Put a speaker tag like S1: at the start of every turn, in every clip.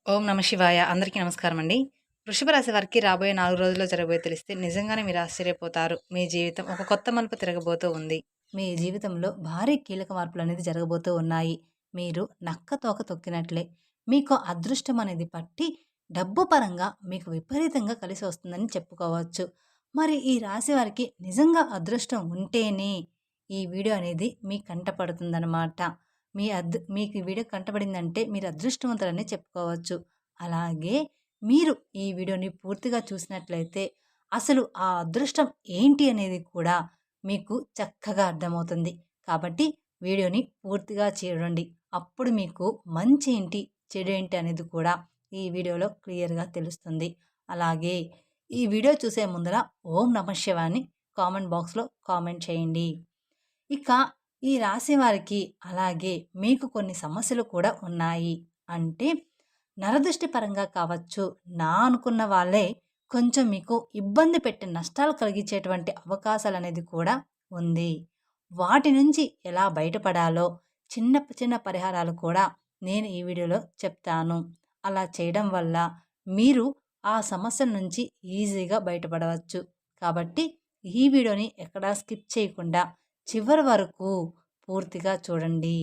S1: ఓం నమ శివాయ. అందరికీ నమస్కారం అండి. వృషభ రాశి వారికి రాబోయే 4 రోజుల్లో జరగబోయే తెలిస్తే నిజంగానే మీరు ఆశ్చర్యపోతారు. మీ జీవితం ఒక కొత్త మలుపు తిరగబోతూ ఉంది. మీ జీవితంలో భారీ కీలక మార్పులనేది జరగబోతూ ఉన్నాయి. మీరు నక్క తోక తొక్కినట్లే మీకు అదృష్టం అనేది పట్టి డబ్బు పరంగా మీకు విపరీతంగా కలిసి వస్తుందని చెప్పుకోవచ్చు. మరి ఈ రాశి వారికి నిజంగా అదృష్టం ఉంటేనే ఈ వీడియో అనేది మీ కంట పడుతుందనమాట. మీకు ఈ వీడియో కంటపడిందంటే మీరు అదృష్టవంతులని చెప్పుకోవచ్చు. అలాగే మీరు ఈ వీడియోని పూర్తిగా చూసినట్లయితే అసలు ఆ అదృష్టం ఏంటి అనేది కూడా మీకు చక్కగా అర్థమవుతుంది. కాబట్టి వీడియోని పూర్తిగా చూడండి. అప్పుడు మీకు మంచి ఏంటి, చెడు ఏంటి అనేది కూడా ఈ వీడియోలో క్లియర్‌గా తెలుస్తుంది. అలాగే ఈ వీడియో చూసే ముందర ఓం నమః శివాయ అని కామెంట్ బాక్స్‌లో కామెంట్ చేయండి. ఇక ఈ రాశి వారికి అలాగే మీకు కొన్ని సమస్యలు కూడా ఉన్నాయి. అంటే నరదృష్టి పరంగా కావచ్చు, నా అనుకున్న వాళ్ళే కొంచెం మీకు ఇబ్బంది పెట్టి నష్టాలు కలిగించేటువంటి అవకాశాలనేది కూడా ఉంది. వాటి నుంచి ఎలా బయటపడాలో చిన్న చిన్న పరిహారాలు కూడా నేను ఈ వీడియోలో చెప్తాను. అలా చేయడం వల్ల మీరు ఆ సమస్యల నుంచి ఈజీగా బయటపడవచ్చు. కాబట్టి ఈ వీడియోని ఎక్కడా స్కిప్ చేయకుండా చివరి వరకు పూర్తిగా చూడండి.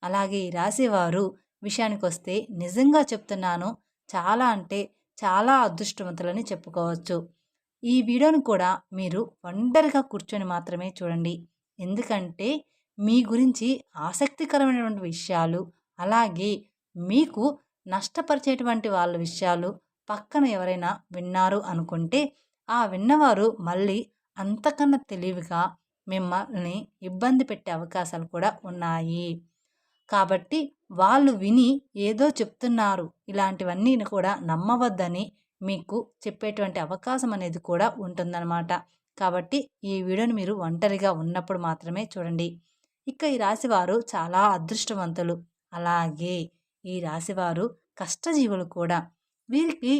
S1: అలాగే ఈ రాశివారు విషయానికొస్తే నిజంగా చెప్తున్నాను, చాలా అంటే చాలా అదృష్టవంతులని చెప్పుకోవచ్చు. ఈ వీడియోని కూడా మీరు ఒంటరిగా కూర్చొని మాత్రమే చూడండి. ఎందుకంటే మీ గురించి ఆసక్తికరమైనటువంటి విషయాలు, అలాగే మీకు నష్టపరిచేటువంటి వాళ్ళ విషయాలు పక్కన ఎవరైనా విన్నారు అనుకుంటే, ఆ విన్నవారు మళ్ళీ అంతకన్నా తెలివిగా మిమ్మల్ని ఇబ్బంది పెట్టే అవకాశాలు కూడా ఉన్నాయి. కాబట్టి వాళ్ళు విని ఏదో చెప్తున్నారు, ఇలాంటివన్నీ కూడా నమ్మవద్దని మీకు చెప్పేటువంటి అవకాశం అనేది కూడా ఉంటుందన్నమాట. కాబట్టి ఈ వీడియోని మీరు ఒంటరిగా ఉన్నప్పుడు మాత్రమే చూడండి. ఇక ఈ రాశివారు చాలా అదృష్టవంతులు. అలాగే ఈ రాశివారు కష్టజీవులు కూడా. వీరికి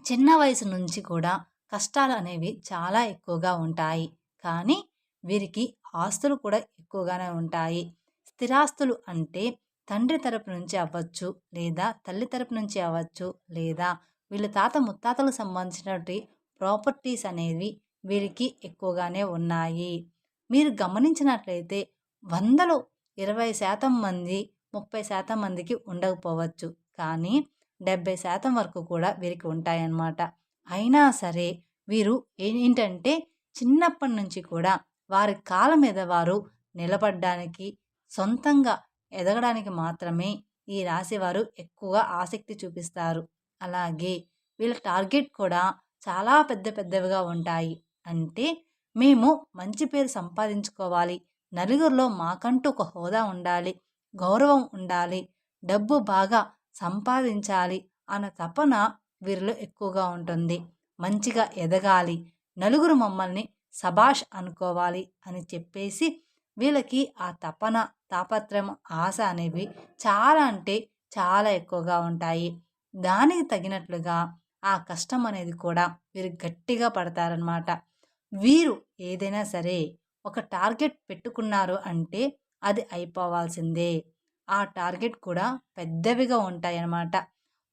S1: చిన్న వయసు నుంచి కూడా కష్టాలు అనేవి చాలా ఎక్కువగా ఉంటాయి. కానీ వీరికి ఆస్తులు కూడా ఎక్కువగానే ఉంటాయి. స్థిరాస్తులు అంటే తండ్రి తరపు నుంచి అవ్వచ్చు, లేదా తల్లి తరపు నుంచి అవ్వచ్చు, లేదా వీళ్ళ తాత ముత్తాతలకు సంబంధించినటువంటి ప్రాపర్టీస్ అనేవి వీరికి ఎక్కువగానే ఉన్నాయి. మీరు గమనించినట్లయితే 100లో 20% మంది, 30% మందికి ఉండకపోవచ్చు. కానీ 70% వరకు కూడా వీరికి ఉంటాయన్నమాట. అయినా సరే వీరు ఏంటంటే చిన్నప్పటి నుంచి కూడా వారి కాళ్ళ మీద వారు నిలబడ్డానికి, సొంతంగా ఎదగడానికి మాత్రమే ఈ రాశివారు ఎక్కువగా ఆసక్తి చూపిస్తారు. అలాగే వీళ్ళ టార్గెట్ కూడా చాలా పెద్ద పెద్దవిగా ఉంటాయి. అంటే మేము మంచి పేరు సంపాదించుకోవాలి, నలుగురిలో మాకంటూ ఒక హోదా ఉండాలి, గౌరవం ఉండాలి, డబ్బు బాగా సంపాదించాలి అన్న తపన వీరిలో ఎక్కువగా ఉంటుంది. మంచిగా ఎదగాలి, నలుగురు మమ్మల్ని సబాష్ అనుకోవాలి అని చెప్పేసి వీళ్ళకి ఆ తపన, తాపత్రయం, ఆశ అనేవి చాలా అంటే చాలా ఎక్కువగా ఉంటాయి. దానికి తగినట్లుగా ఆ కష్టం అనేది కూడా వీరు గట్టిగా పడతారనమాట. వీరు ఏదైనా సరే ఒక టార్గెట్ పెట్టుకున్నారు అంటే అది అయిపోవాల్సిందే. ఆ టార్గెట్ కూడా పెద్దవిగా ఉంటాయన్నమాట.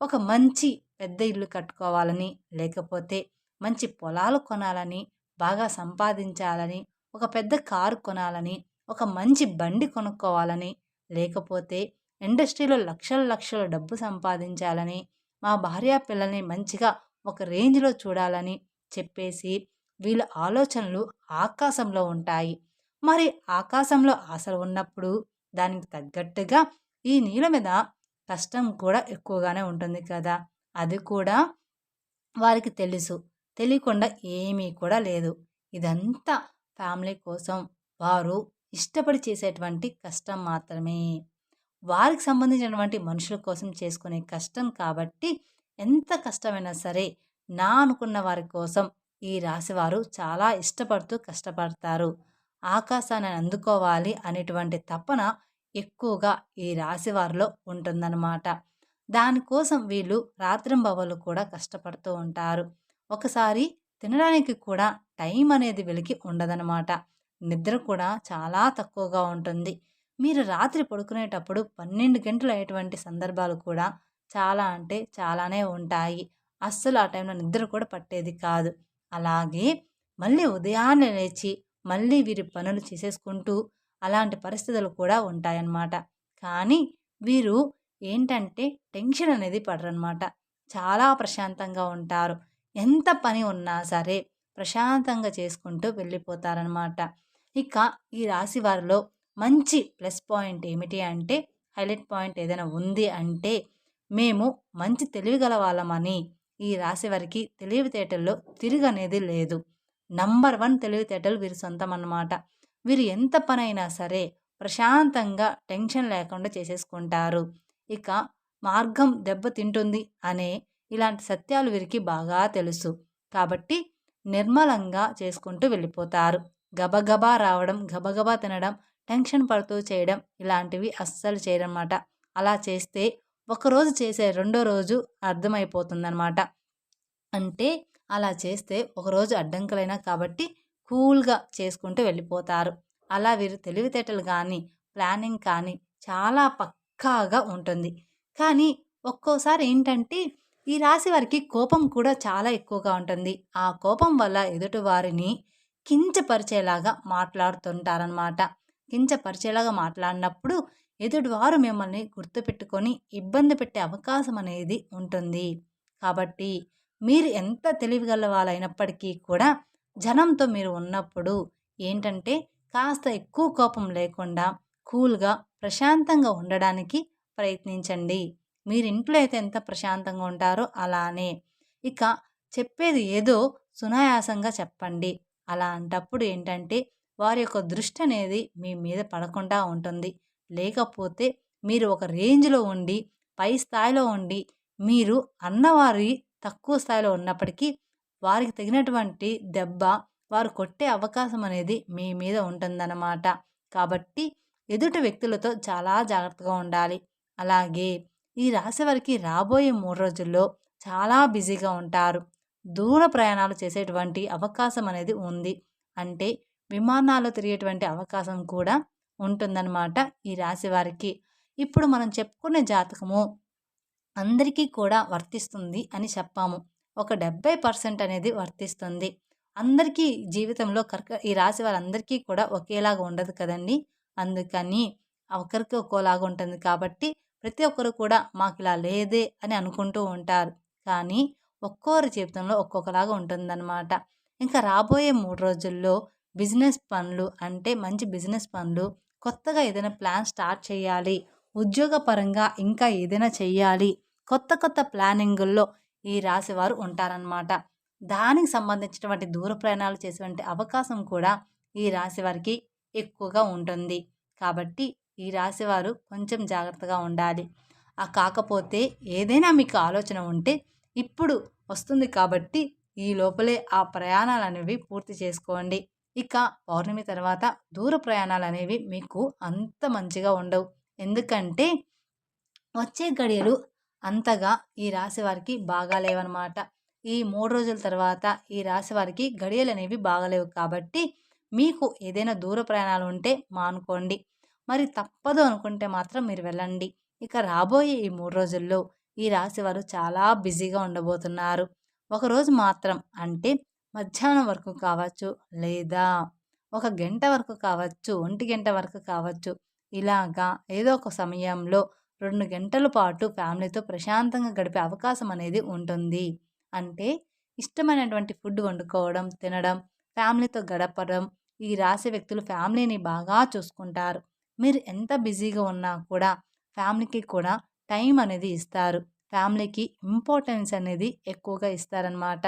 S1: ఒక మంచి పెద్ద ఇల్లు కట్టుకోవాలని, లేకపోతే మంచి పొలాలు కొనాలని, బాగా సంపాదించాలని, ఒక పెద్ద కారు కొనాలని, ఒక మంచి బండి కొనుక్కోవాలని, లేకపోతే ఇండస్ట్రీలో లక్షల లక్షల డబ్బు సంపాదించాలని, మా భార్య పిల్లల్ని మంచిగా ఒక రేంజ్‌లో చూడాలని చెప్పేసి వీళ్ళ ఆలోచనలు ఆకాశంలో ఉంటాయి. మరి ఆకాశంలో ఆశలు ఉన్నప్పుడు దానికి తగ్గట్టుగా ఈ నేల మీద కష్టం కూడా ఎక్కువగానే ఉంటుంది కదా! అది కూడా వారికి తెలుసు. తెలియకుండా ఏమీ కూడా లేదు. ఇదంతా ఫ్యామిలీ కోసం వారు ఇష్టపడి చేసేటువంటి కష్టం మాత్రమే. వారికి సంబంధించినటువంటి మనుషుల కోసం చేసుకునే కష్టం కాబట్టి ఎంత కష్టమైనా సరే నా అనుకున్న వారి కోసం ఈ రాశివారు చాలా ఇష్టపడుతూ కష్టపడతారు. ఆకాశాన్ని అందుకోవాలి అనేటువంటి తపన ఎక్కువగా ఈ రాశివారిలో ఉంటుందన్నమాట. దానికోసం వీళ్ళు రాత్రింబవళ్ళు కూడా కష్టపడుతూ ఉంటారు. ఒకసారి తినడానికి కూడా టైం అనేది వీళ్ళకి ఉండదనమాట. నిద్ర కూడా చాలా తక్కువగా ఉంటుంది. మీరు రాత్రి పడుకునేటప్పుడు 12 గంటలు అయ్యేటువంటి సందర్భాలు కూడా చాలా అంటే చాలానే ఉంటాయి. అస్సలు ఆ టైంలో నిద్ర కూడా పట్టేది కాదు. అలాగే మళ్ళీ ఉదయాన్నే లేచి మళ్ళీ వీరి పనులు చేసేసుకుంటూ అలాంటి పరిస్థితులు కూడా ఉంటాయన్నమాట. కానీ వీరు ఏంటంటే టెన్షన్ అనేది పడరనమాట. చాలా ప్రశాంతంగా ఉంటారు. ఎంత పని ఉన్నా సరే ప్రశాంతంగా చేసుకుంటూ వెళ్ళిపోతారనమాట. ఇక ఈ రాశి వారిలో మంచి ప్లస్ పాయింట్ ఏమిటి అంటే, హైలైట్ పాయింట్ ఏదైనా ఉంది అంటే, మేము మంచి తెలివిగల వాళ్ళమని ఈ రాశి వారికి తెలివితేటల్లో తిరుగనేది లేదు. నంబర్ 1 తెలివితేటలు వీరి సొంతం అన్నమాట. వీరు ఎంత పనైనా సరే ప్రశాంతంగా టెన్షన్ లేకుండా చేసేసుకుంటారు. ఇక మార్గం దెబ్బతింటుంది అనే ఇలాంటి సత్యాలు వీరికి బాగా తెలుసు. కాబట్టి నిర్మలంగా చేసుకుంటూ వెళ్ళిపోతారు. గబగబా రావడం, గబగబా తినడం, టెన్షన్ పడుతూ చేయడం ఇలాంటివి అస్సలు చేయరనమాట. అలా చేస్తే ఒకరోజు చేసే రెండో రోజు అర్థమైపోతుందనమాట. అంటే అలా చేస్తే ఒకరోజు అడ్డంకులైనా కాబట్టి కూల్‌గా చేసుకుంటూ వెళ్ళిపోతారు. అలా వీరు తెలివితేటలు గానీ, ప్లానింగ్ కానీ చాలా పక్కాగా ఉంటుంది. కానీ ఒక్కోసారి ఏంటంటే ఈ రాశి వారికి కోపం కూడా చాలా ఎక్కువగా ఉంటుంది. ఆ కోపం వల్ల ఎదుటి వారిని కించపరిచేలాగా మాట్లాడుతుంటారనమాట. కించపరిచేలాగా మాట్లాడినప్పుడు ఎదుటివారు మిమ్మల్ని గుర్తుపెట్టుకొని ఇబ్బంది పెట్టే అవకాశం అనేది ఉంటుంది. కాబట్టి మీరు ఎంత తెలివిగల వాళ్ళైనప్పటికీ కూడా జనంతో మీరు ఉన్నప్పుడు ఏంటంటే కాస్త ఎక్కువ కోపం లేకుండా కూల్‌గా, ప్రశాంతంగా ఉండడానికి ప్రయత్నించండి. మీరు ఇంట్లో అయితే ఎంత ప్రశాంతంగా ఉంటారో అలానే. ఇక చెప్పేది ఏదో సునాయాసంగా చెప్పండి. అలాంటప్పుడు ఏంటంటే వారి యొక్క దృష్టి అనేది మీ మీద పడకుండా ఉంటుంది. లేకపోతే మీరు ఒక రేంజ్‌లో ఉండి, పై స్థాయిలో ఉండి, మీరు అన్నవారి తక్కువ స్థాయిలో ఉన్నప్పటికీ వారికి తగినటువంటి దెబ్బ వారు కొట్టే అవకాశం అనేది మీ మీద ఉంటుందన్నమాట. కాబట్టి ఎదుటి వ్యక్తులతో చాలా జాగ్రత్తగా ఉండాలి. అలాగే ఈ రాశి వారికి రాబోయే 3 రోజుల్లో చాలా బిజీగా ఉంటారు. దూర ప్రయాణాలు చేసేటువంటి అవకాశం అనేది ఉంది. అంటే విమానాల్లో తిరిగేటువంటి అవకాశం కూడా ఉంటుందన్నమాట ఈ రాశి వారికి. ఇప్పుడు మనం చెప్పుకునే జాతకము అందరికీ కూడా వర్తిస్తుంది అని చెప్పాము. ఒక 70% అనేది వర్తిస్తుంది. అందరికీ జీవితంలో ఈ రాశి వారందరికీ కూడా ఒకేలాగా ఉండదు కదండీ! అందుకని ఒకరికి ఒక్కోలాగా ఉంటుంది కాబట్టి ప్రతి ఒక్కరు కూడా మాకిలా లేదే అని అనుకుంటూ ఉంటారు. కానీ ఒక్కోరి జీవితంలో ఒక్కొక్కలాగా ఉంటుందన్నమాట. ఇంకా రాబోయే 3 రోజుల్లో బిజినెస్ పనులు అంటే మంచి బిజినెస్ పనులు, కొత్తగా ఏదైనా ప్లాన్ స్టార్ట్ చేయాలి, ఉద్యోగపరంగా ఇంకా ఏదైనా చెయ్యాలి, కొత్త కొత్త ప్లానింగుల్లో ఈ రాశివారు ఉంటారనమాట. దానికి సంబంధించినటువంటి దూర ప్రయాణాలు చేసేటువంటి అవకాశం కూడా ఈ రాశి వారికి ఎక్కువగా ఉంటుంది. కాబట్టి ఈ రాశివారు కొంచెం జాగ్రత్తగా ఉండాలి. కాకపోతే ఏదైనా మీకు ఆలోచన ఉంటే ఇప్పుడు వస్తుంది కాబట్టి ఈ లోపలే ఆ ప్రయాణాలనేవి పూర్తి చేసుకోండి. ఇక పౌర్ణమి తర్వాత దూర ప్రయాణాలనేవి మీకు అంత మంచిగా ఉండవు. ఎందుకంటే వచ్చే గడియలు అంతగా ఈ రాశి వారికి బాగాలేవనమాట. ఈ 3 రోజుల తర్వాత ఈ రాశి వారికి గడియలనేవి బాగాలేవు కాబట్టి మీకు ఏదైనా దూర ప్రయాణాలు ఉంటే మానుకోండి. మరి తప్పదు అనుకుంటే మాత్రం మీరు వెళ్ళండి. ఇక రాబోయే ఈ 3 రోజుల్లో ఈ రాశి వారు చాలా బిజీగా ఉండబోతున్నారు. ఒకరోజు మాత్రం అంటే మధ్యాహ్నం వరకు కావచ్చు, లేదా ఒక గంట వరకు కావచ్చు, ఒంటి గంట వరకు కావచ్చు. ఇలాగా ఏదో ఒక సమయంలో 2 గంటల పాటు ఫ్యామిలీతో ప్రశాంతంగా గడిపే అవకాశం అనేది ఉంటుంది. అంటే ఇష్టమైనటువంటి ఫుడ్ వండుకోవడం, తినడం, ఫ్యామిలీతో గడపడం. ఈ రాశి వ్యక్తులు ఫ్యామిలీని బాగా చూసుకుంటారు. మీరు ఎంత బిజీగా ఉన్నా కూడా ఫ్యామిలీకి కూడా టైం అనేది ఇస్తారు. ఫ్యామిలీకి ఇంపార్టెన్స్ అనేది ఎక్కువగా ఇస్తారనమాట.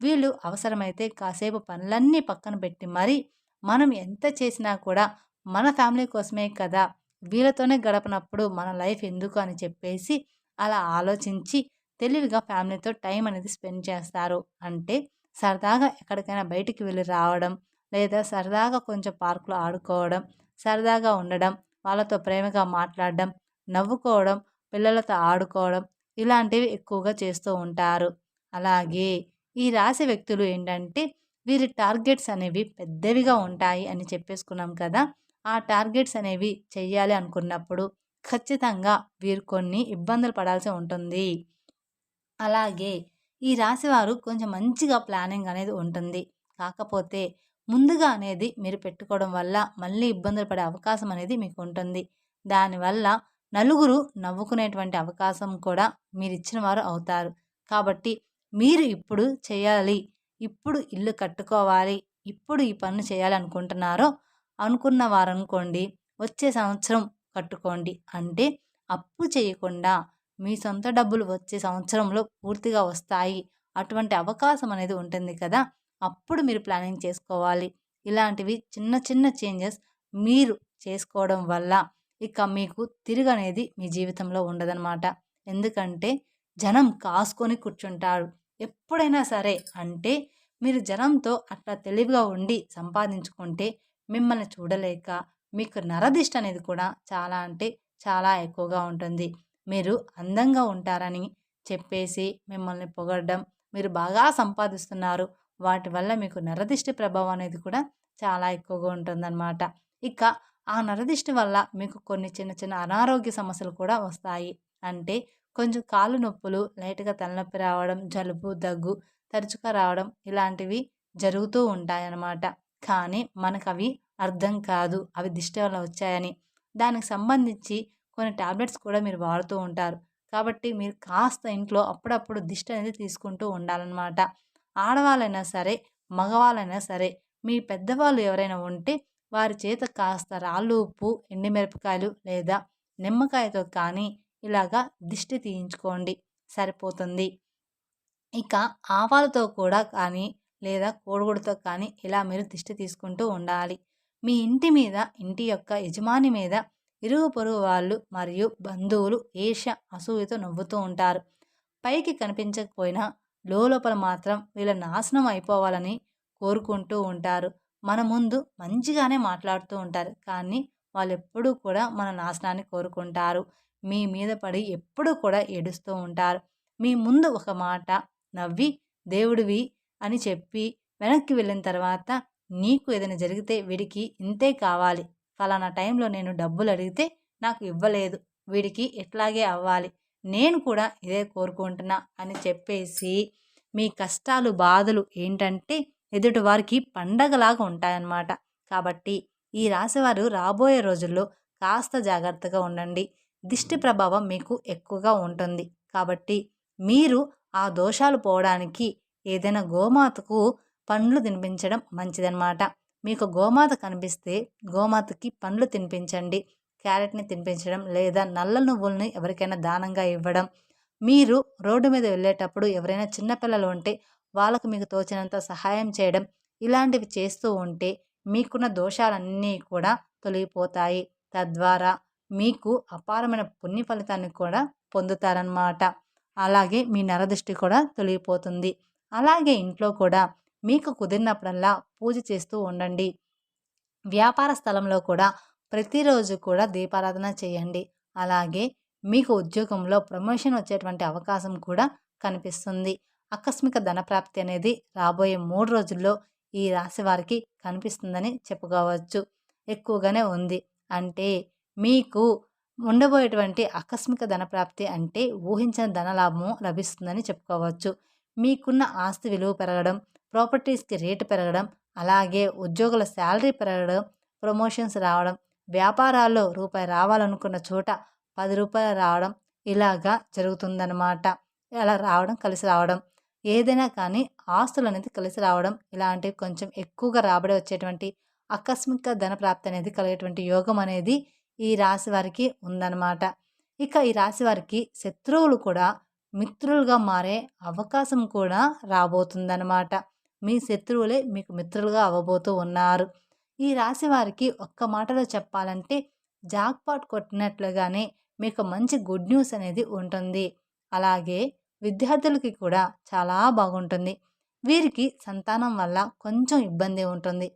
S1: వీళ్ళు అవసరమైతే కాసేపు పనులన్నీ పక్కన పెట్టి మరి మనం ఎంత చేసినా కూడా మన ఫ్యామిలీ కోసమే కదా! వీళ్ళతోనే గడపనప్పుడు మన లైఫ్ ఎందుకు అని చెప్పేసి అలా ఆలోచించి తెలివిగా ఫ్యామిలీతో టైం అనేది స్పెండ్ చేస్తారు. అంటే సరదాగా ఎక్కడికైనా బయటికి వెళ్ళి రావడం, లేదా సరదాగా కొంచెం పార్క్‌లో ఆడుకోవడం, సరదాగా ఉండడం, వాళ్ళతో ప్రేమగా మాట్లాడడం, నవ్వుకోవడం, పిల్లలతో ఆడుకోవడం ఇలాంటివి ఎక్కువగా చేస్తూ ఉంటారు. అలాగే ఈ రాశి వ్యక్తులు ఏంటంటే వీరి టార్గెట్స్ అనేవి పెద్దవిగా ఉంటాయి అని చెప్పేసుకున్నాం కదా! ఆ టార్గెట్స్ అనేవి చెయ్యాలి అనుకున్నప్పుడు ఖచ్చితంగా వీరు కొన్ని ఇబ్బందులు పడాల్సి ఉంటుంది. అలాగే ఈ రాశివారు కొంచెం మంచిగా ప్లానింగ్ అనేది ఉంటుంది. కాకపోతే ముందుగా అనేది మీరు పెట్టుకోవడం వల్ల మళ్ళీ ఇబ్బందులు పడే అవకాశం అనేది మీకు ఉంటుంది. దానివల్ల నలుగురు నవ్వుకునేటువంటి అవకాశం కూడా మీరిచ్చిన వారు అవుతారు. కాబట్టి మీరు ఇప్పుడు చేయాలి, ఇప్పుడు ఇల్లు కట్టుకోవాలి, ఇప్పుడు ఈ పనులు చేయాలి అనుకున్న వారనుకోండి వచ్చే సంవత్సరం కట్టుకోండి. అంటే అప్పు చేయకుండా మీ సొంత డబ్బులు వచ్చే సంవత్సరంలో పూర్తిగా వస్తాయి. అటువంటి అవకాశం అనేది ఉంటుంది కదా! అప్పుడు మీరు ప్లానింగ్ చేసుకోవాలి. ఇలాంటివి చిన్న చిన్న చేంజెస్ మీరు చేసుకోవడం వల్ల ఇక మీకు తిరుగనేది మీ జీవితంలో ఉండదనమాట. ఎందుకంటే జనం కాసుకొని కూర్చుంటారు. ఎప్పుడైనా సరే అంటే మీరు జనంతో అట్లా తెలివిగా ఉండి సంపాదించుకుంటే మిమ్మల్ని చూడలేక మీకు నరదిష్టి అనేది కూడా చాలా అంటే చాలా ఎక్కువగా ఉంటుంది. మీరు అందంగా ఉంటారని చెప్పేసి మిమ్మల్ని పొగడడం, మీరు బాగా సంపాదిస్తున్నారు, వాటి వల్ల మీకు నరదిష్టి ప్రభావం అనేది కూడా చాలా ఎక్కువగా ఉంటుందన్నమాట. ఇక ఆ నరదిష్టి వల్ల మీకు కొన్ని చిన్న చిన్న అనారోగ్య సమస్యలు కూడా వస్తాయి. అంటే కొంచెం కాళ్ళు నొప్పులు, లైట్‌గా తలనొప్పి రావడం, జలుబు, దగ్గు తరచుగా రావడం ఇలాంటివి జరుగుతూ ఉంటాయన్నమాట. కానీ మనకవి అర్థం కాదు. అవి దిష్టి వల్ల వచ్చాయని. దానికి సంబంధించి కొన్ని టాబ్లెట్స్ కూడా మీరు వాడుతూ ఉంటారు. కాబట్టి మీరు కాస్త ఇంట్లో అప్పుడప్పుడు దిష్టి అనేది తీసుకుంటూ ఉండాలన్నమాట. ఆడవాళ్ళైనా సరే, మగవాళ్ళైనా సరే, మీ పెద్దవాళ్ళు ఎవరైనా ఉంటే వారి చేత కాస్త రాళ్ళు ఉప్పు, ఎండుమిరపకాయలు లేదా నిమ్మకాయతో కానీ ఇలాగా దిష్టి తీయించుకోండి, సరిపోతుంది. ఇక ఆవాలతో కూడా కానీ లేదా కోడిగుడ్డుతో కానీ ఇలా మీరు దిష్టి తీసుకుంటూ ఉండాలి. మీ ఇంటి మీద, ఇంటి యొక్క యజమాని మీద ఇరుగు పొరుగు వాళ్ళు మరియు బంధువులు ఈర్ష్య, అసూయతో నవ్వుతూ ఉంటారు. పైకి కనిపించకపోయినా లోపల మాత్రం వీళ్ళ నాశనం అయిపోవాలని కోరుకుంటూ ఉంటారు. మన ముందు మంచిగానే మాట్లాడుతూ ఉంటారు. కానీ వాళ్ళెప్పుడూ కూడా మన నాశనాన్ని కోరుకుంటారు. మీ మీద పడి ఎప్పుడూ కూడా ఏడుస్తూ ఉంటారు. మీ ముందు ఒక మాట నవ్వి దేవుడివి అని చెప్పి వెనక్కి వెళ్ళిన తర్వాత నీకు ఏదైనా జరిగితే వీడికి ఇంతే కావాలి, ఫలానా టైంలో నేను డబ్బులు అడిగితే నాకు ఇవ్వలేదు, వీడికి ఇట్లాగే అవ్వాలి, నేను కూడా ఇదే కోరుకుంటున్నా అని చెప్పేసి మీ కష్టాలు బాధలు ఏంటంటే ఎదుటి వారికి పండగలాగా ఉంటాయన్నమాట. కాబట్టి ఈ రాశివారు రాబోయే రోజుల్లో కాస్త జాగ్రత్తగా ఉండండి. దిష్టి ప్రభావం మీకు ఎక్కువగా ఉంటుంది. కాబట్టి మీరు ఆ దోషాలు పోవడానికి ఏదైనా గోమాతకు పండ్లు తినిపించడం మంచిదన్నమాట. మీకు గోమాత కనిపిస్తే గోమాతకి పండ్లు తినిపించండి. క్యారెట్‌ని తినిపించడం లేదా నల్ల నువ్వుల్ని ఎవరికైనా దానంగా ఇవ్వడం. మీరు రోడ్డు మీద వెళ్ళేటప్పుడు ఎవరైనా చిన్న పిల్లలు ఉంటే వాళ్ళకు మీకు తోచినంత సహాయం చేయడం. ఇలాంటివి చేస్తూ ఉంటే మీకున్న దోషాలన్నీ కూడా తొలగిపోతాయి. తద్వారా మీకు అపారమైన పుణ్య ఫలితాన్ని కూడా పొందుతారన్నమాట. అలాగే మీ నరదృష్టి కూడా తొలగిపోతుంది. అలాగే ఇంట్లో కూడా మీకు కుదిరినప్పుడల్లా పూజ చేస్తూ ఉండండి. వ్యాపార స్థలంలో కూడా ప్రతిరోజు కూడా దీపారాధన చేయండి. అలాగే మీకు ఉద్యోగంలో ప్రమోషన్ వచ్చేటువంటి అవకాశం కూడా కనిపిస్తుంది. ఆకస్మిక ధనప్రాప్తి అనేది రాబోయే 3 రోజుల్లో ఈ రాశి వారికి కనిపిస్తుందని చెప్పుకోవచ్చు. ఎక్కువగానే ఉంది. అంటే మీకు ఉండబోయేటువంటి ఆకస్మిక ధనప్రాప్తి అంటే ఊహించని ధనలాభము లభిస్తుందని చెప్పుకోవచ్చు. మీకున్న ఆస్తి విలువ పెరగడం, ప్రాపర్టీస్‌కి రేటు పెరగడం, అలాగే ఉద్యోగుల శాలరీ పెరగడం, ప్రమోషన్స్ రావడం, వ్యాపారాల్లో రూపాయి రావాలనుకున్న చోట రూ. 10 రావడం ఇలాగా జరుగుతుందనమాట. అలా రావడం, కలిసి రావడం. ఏదైనా కానీ ఆస్తులనేది కలిసి రావడం, ఇలాంటివి కొంచెం ఎక్కువగా రాబడి వచ్చేటువంటి ఆకస్మిక ధనప్రాప్తి అనేది కలిగేటువంటి యోగం అనేది ఈ రాశి వారికి ఉందన్నమాట. ఇక ఈ రాశి వారికి శత్రువులు కూడా మిత్రులుగా మారే అవకాశం కూడా రాబోతుందన్నమాట. మీ శత్రువులే మీకు మిత్రులుగా అవ్వబోతూ ఉన్నారు. ఈ రాశి వారికి ఒక్క మాటలో చెప్పాలంటే జాక్‌పాట్ కొట్టినట్లుగానే మీకు మంచి గుడ్ న్యూస్ అనేది ఉంటుంది. అలాగే విద్యార్థులకి కూడా చాలా బాగుంటుంది. వీరికి సంతానం వల్ల కొంచెం ఇబ్బంది ఉంటుంది.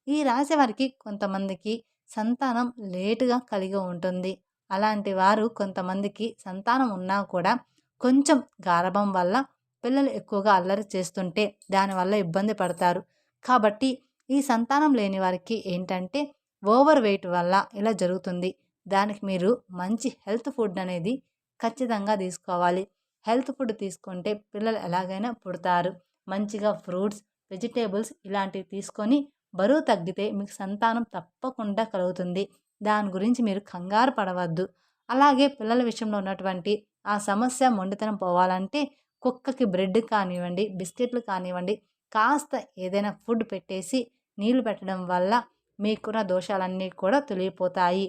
S1: ఈ రాశి వారికి కొంతమందికి సంతానం లేటుగా కలిగి ఉంటుంది. అలాంటి వారు కొంతమందికి సంతానం ఉన్నా కూడా కొంచెం గారాబం వల్ల పిల్లలు ఎక్కువగా అల్లరి చేస్తుంటే దానివల్ల ఇబ్బంది పడతారు. కాబట్టి ఈ సంతానం లేని వారికి ఏంటంటే ఓవర్ వెయిట్ వల్ల ఇలా జరుగుతుంది. దానికి మీరు మంచి హెల్త్ ఫుడ్ అనేది ఖచ్చితంగా తీసుకోవాలి. హెల్త్ ఫుడ్ తీసుకుంటే పిల్లలు ఎలాగైనా పుడతారు. మంచిగా ఫ్రూట్స్, వెజిటేబుల్స్ ఇలాంటివి తీసుకొని బరువు తగ్గితే మీకు సంతానం తప్పకుండా కలుగుతుంది. దాని గురించి మీరు కంగారు పడవద్దు. అలాగే పిల్లల విషయంలో ఉన్నటువంటి ఆ సమస్య మొండితనం పోవాలంటే కుక్కకి బ్రెడ్ కానివ్వండి, బిస్కెట్లు కానివ్వండి, కాస్త ఏదైనా ఫుడ్ పెట్టేసి నీళ్లు పెట్టడం వల్ల మీకున్న దోషాలన్నీ కూడా తొలగిపోతాయి.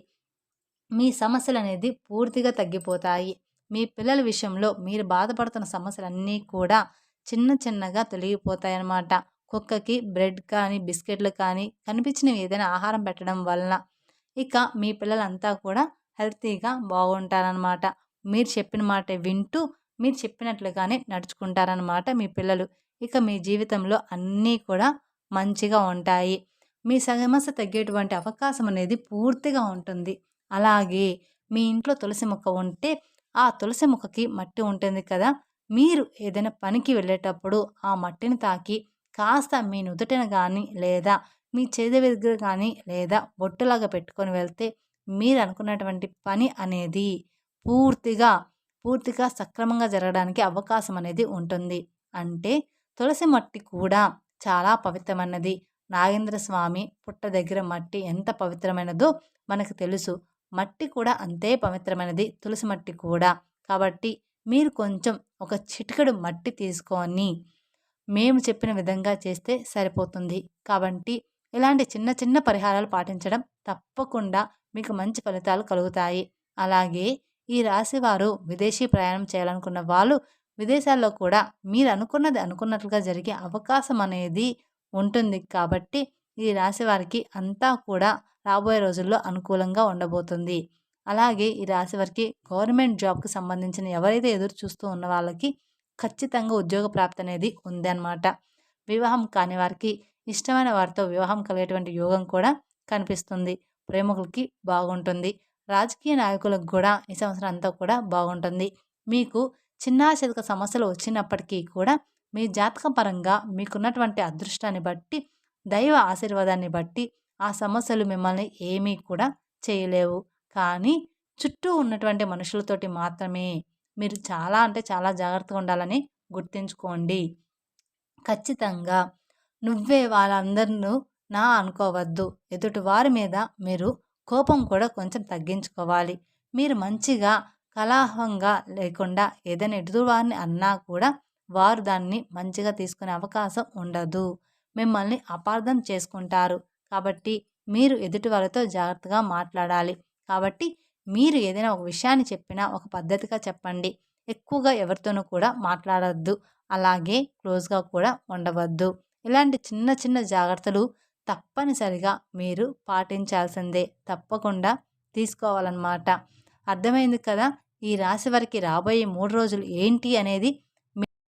S1: మీ సమస్యలనేది పూర్తిగా తగ్గిపోతాయి. మీ పిల్లల విషయంలో మీరు బాధపడుతున్న సమస్యలన్నీ కూడా చిన్న చిన్నగా తొలగిపోతాయన్నమాట. కుక్కకి బ్రెడ్ కానీ, బిస్కెట్లు కానీ కనిపించినవి ఏదైనా ఆహారం పెట్టడం వలన ఇక మీ పిల్లలంతా కూడా హెల్తీగా బాగుంటారనమాట. మీరు చెప్పిన మాట వింటూ మీరు చెప్పినట్లుగానే నడుచుకుంటారనమాట మీ పిల్లలు. ఇక మీ జీవితంలో అన్నీ కూడా మంచిగా ఉంటాయి. మీ సమస్య తగ్గేటువంటి అవకాశం అనేది పూర్తిగా ఉంటుంది. అలాగే మీ ఇంట్లో తులసి మొక్క ఉంటే ఆ తులసి మొక్కకి మట్టి ఉంటుంది కదా! మీరు ఏదైనా పనికి వెళ్ళేటప్పుడు ఆ మట్టిని తాకి కాస్త మీ నుదుటిన గానీ లేదా మీ చేతి దగ్గర కానీ లేదా బొట్టులాగా పెట్టుకొని వెళ్తే మీరు అనుకున్నటువంటి పని అనేది పూర్తిగా, పూర్తిగా సక్రమంగా జరగడానికి అవకాశం అనేది ఉంటుంది. అంటే తులసి మట్టి కూడా చాలా పవిత్రమైనది. నాగేంద్ర స్వామి పుట్ట దగ్గర మట్టి ఎంత పవిత్రమైనదో మనకు తెలుసు. మట్టి కూడా అంతే పవిత్రమైనది, తులసి మట్టి కూడా. కాబట్టి మీరు కొంచెం ఒక చిటికెడు మట్టి తీసుకొని మేము చెప్పిన విధంగా చేస్తే సరిపోతుంది. కాబట్టి ఇలాంటి చిన్న చిన్న పరిహారాలు పాటించడం తప్పకుండా మీకు మంచి ఫలితాలు కలుగుతాయి. అలాగే ఈ రాశివారు విదేశీ ప్రయాణం చేయాలనుకున్న వాళ్ళు విదేశాల్లో కూడా మీరు అనుకున్నది అనుకున్నట్లుగా జరిగే అవకాశం అనేది ఉంటుంది. కాబట్టి ఈ రాశి వారికి అంతా కూడా రాబోయే రోజుల్లో అనుకూలంగా ఉండబోతుంది. అలాగే ఈ రాశి వారికి గవర్నమెంట్ జాబ్‌కి సంబంధించిన ఎవరైతే ఎదురు చూస్తూ ఉన్న వాళ్ళకి ఖచ్చితంగా ఉద్యోగ ప్రాప్తి అనేది ఉందన్నమాట. వివాహం కాని వారికి ఇష్టమైన వారితో వివాహం కలిగేటువంటి యోగం కూడా కనిపిస్తుంది. ప్రేమికులకి బాగుంటుంది. రాజకీయ నాయకులకు కూడా ఈ సంవత్సరం అంతా కూడా బాగుంటుంది. మీకు చిన్న చితక సమస్యలు వచ్చినప్పటికీ కూడా మీ జాతక పరంగా మీకున్నటువంటి అదృష్టాన్ని బట్టి, దైవ ఆశీర్వాదాన్ని బట్టి ఆ సమస్యలు మిమ్మల్ని ఏమీ కూడా చేయలేవు. కానీ చుట్టూ ఉన్నటువంటి మనుషులతోటి మాత్రమే మీరు చాలా అంటే చాలా జాగ్రత్తగా ఉండాలని గుర్తుంచుకోండి. ఖచ్చితంగా నువ్వే వాళ్ళందరినూ నా అనుకోవద్దు. ఎదుటి వారి మీద మీరు కోపం కూడా కొంచెం తగ్గించుకోవాలి. మీరు మంచిగా కలహంగా లేకుండా ఏదైనా ఎదుటివారిని అన్నా కూడా వారు దాన్ని మంచిగా తీసుకునే అవకాశం ఉండదు. మిమ్మల్ని అపార్థం చేసుకుంటారు. కాబట్టి మీరు ఎదుటి వాళ్ళతో జాగ్రత్తగా మాట్లాడాలి. కాబట్టి మీరు ఏదైనా ఒక విషయాన్ని చెప్పినా ఒక పద్ధతిగా చెప్పండి. ఎక్కువగా ఎవరితోనూ కూడా మాట్లాడొద్దు. అలాగే క్లోజ్‌గా కూడా ఉండవద్దు. ఇలాంటి చిన్న చిన్న జాగ్రత్తలు తప్పనిసరిగా మీరు పాటించాల్సిందే. తప్పకుండా తీసుకోవాలన్నమాట. అర్థమైంది కదా! ఈ రాశి వారికి రాబోయే 3 రోజులు ఏంటి అనేది